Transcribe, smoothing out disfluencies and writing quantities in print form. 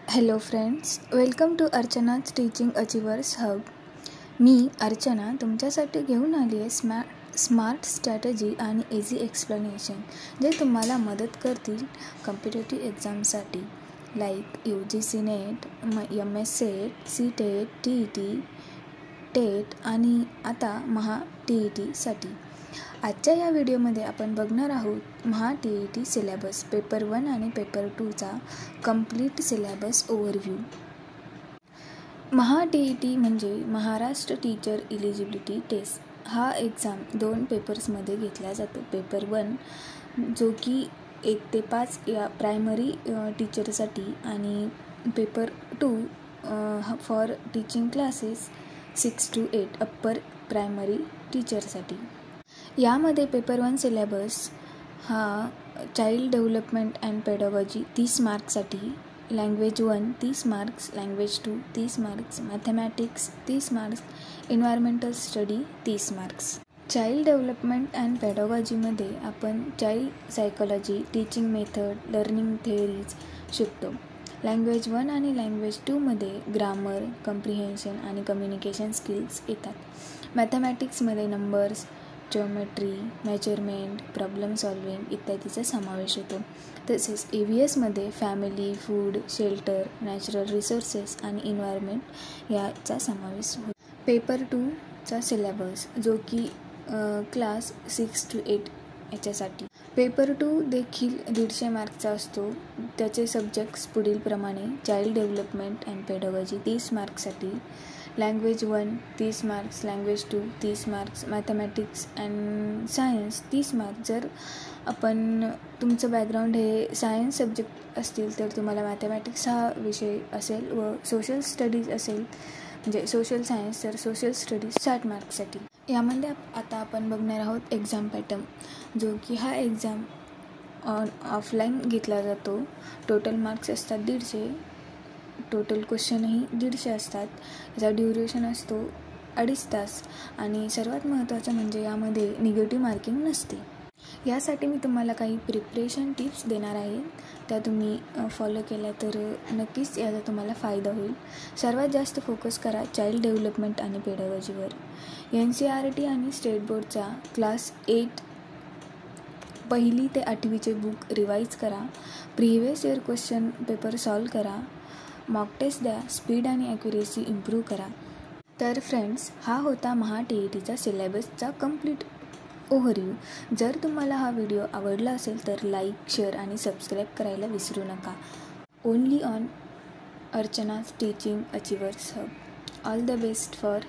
Hello friends, welcome to Archana's teaching achievers hub. मी अर्चना तुमच्यासाठी घेऊन आली आहे स्मार्ट स्ट्रॅटजी आणि इझी एक्सप्लेनेशन जे तुम्हाला मदत करतील कॉम्पिटेटिव्ह एक्झामसाठी like UGC net, MS set, CTET, TET, TET आणि आता महा TETसाठी. आजच्या या व्हिडिओमध्ये आपण बघणार आहोत महा TET सिलेबस पेपर 1 आणि पेपर 2चा कंप्लीट सिलेबस ओव्हरव्ह्यू. महा TET म्हणजे महाराष्ट्र टीचर इलिजिबिलिटी टेस्ट. हा एक्झाम 2 पेपर्समध्ये घेतला जातो. पेपर 1 जो की 1 ते 5 या प्रायमरी टीचरसाठी आणि paper 2 for teaching classes 6 to 8 upper primary टीचरसाठी. यामध्ये पेपर 1 सिलेबस हा चाइल्ड डेव्हलपमेंट अँड पेडॉगॉजी 30 मार्क्ससाठी, language 1 30 marks, language 2 30 marks, mathematics 30 marks, environmental study 30 marks. Child development and पेडॉगॉजीमध्ये आपण child psychology, teaching method, learning theories शिकतो. Language 1 आणि language 2मध्ये grammar, comprehension आणि कम्युनिकेशन स्किल्स येतात. मॅथमॅटिक्समध्ये numbers, geometry, measurement, problem solving इत्यादीचा समावेश होतो. तसेच EVSमध्ये family, food, shelter, natural resources आणि एन्व्हायरमेंट याचा समावेश होतो. पेपर 2चा सिलेबस जो की क्लास 6 to 8 याच्यासाठी. पेपर 2 देखील 150 मार्कचा असतो. त्याचे सब्जेक्ट्स पुढीलप्रमाणे: चाइल्ड डेव्हलपमेंट अँड पेडॉगॉजी 30 मार्क्ससाठी, language 1 30 marks, language 2 30 marks, mathematics and science 30 marks. जर आपण तुमचं बॅकग्राऊंड हे सायन्स सब्जेक्ट असतील तर तुम्हाला मॅथमॅटिक्स हा विषय असेल व सोशल स्टडीज असेल म्हणजे सोशल सायन्स तर सोशल स्टडीज 60 मार्क्ससाठी. यामध्ये आता आपण बघणार आहोत एक्झाम पॅटर्न जो की हा एक्झाम ऑफलाईन घेतला जातो. टोटल मार्क्स असतात 150, टोटल क्वेश्चनही 150 असतात. याचा ड्युरेशन असतो 2.5 तास आणि सर्वात महत्त्वाचं म्हणजे यामध्ये निगेटिव्ह मार्किंग नसते. यासाठी मी तुम्हाला काही प्रिपरेशन टिप्स देणार आहे, त्या तुम्ही फॉलो केल्या तर नक्कीच याचा तुम्हाला फायदा होईल. सर्वात जास्त फोकस करा चाइल्ड डेव्हलपमेंट आणि पेडॉगॉजीवर. NCERT आणि स्टेट बोर्डचा क्लास 8 1ली ते 8वीचे बुक रिवाईज करा. Previous year question paper solve करा. मॉक टेस्ट द्या. स्पीड आणि ॲक्युरेसी इम्प्रूव्ह करा. तर फ्रेंड्स, हा होता महा TETचा सिलेबसचा कंप्लीट ओव्हरव्ह्यू. जर तुम्हाला हा व्हिडिओ आवडला असेल तर लाईक, शेअर आणि सबस्क्राईब करायला विसरू नका. Only on Archana's teaching achievers hub. All the best for